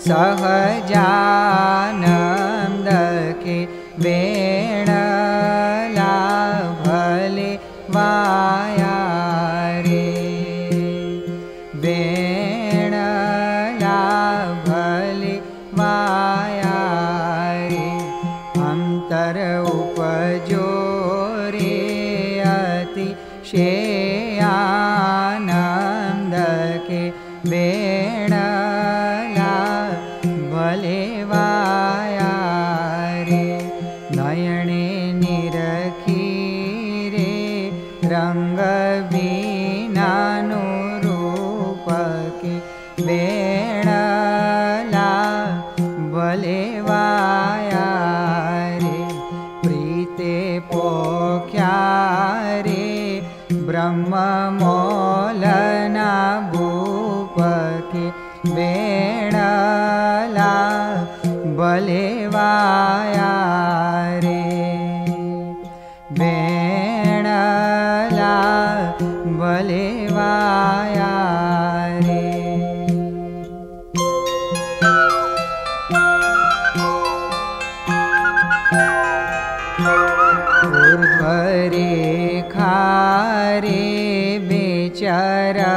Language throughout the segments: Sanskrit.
सहजानंद के वेणला भले वाया रे, वेणला भले वाया रे। अंतर उपजो रे अतिशयानंद के वेणला भले वाया रे। नयने निरखी रे रंग बीनानु रूप के वेणला भले वाया रे। प्रीते पोख्या रे ब्रह्म मौलना भूप के वेणला भले वाया रे, वेणला भले वाया रे। ऊर्ध्वरेखा रे बेचरणमा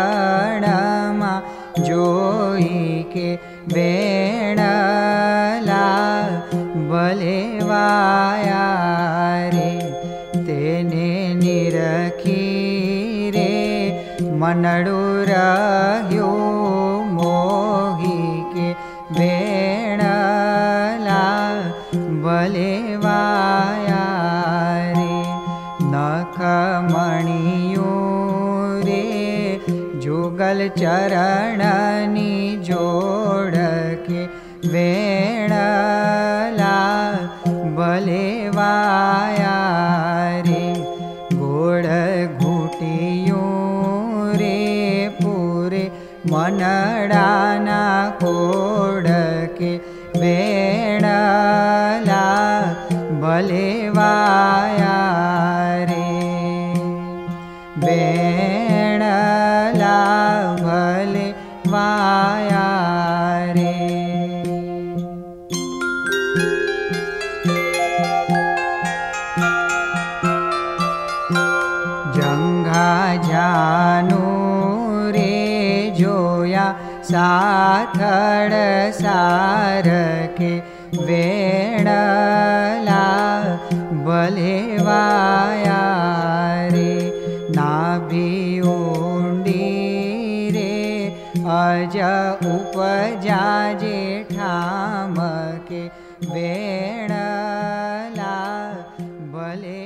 जोई के वेणला भले वाया रे। तेने निरखी रे मनडू रह्यो मोही के वेणला भले वाया रे। नखमणियो रे जुगल चरणनी जोड़ के वेणला भले वाया रे। गोड़ घूटियो रे पूरे मनडाना कोड़ के वेणला भले वाया रे, वेणला भले वाया रे। जंघा जानू रे जोया साथड़ सार के वेणला भले वाया रे। नाभि ऊंडी रे अज उपजा जेठाम के वेणला भले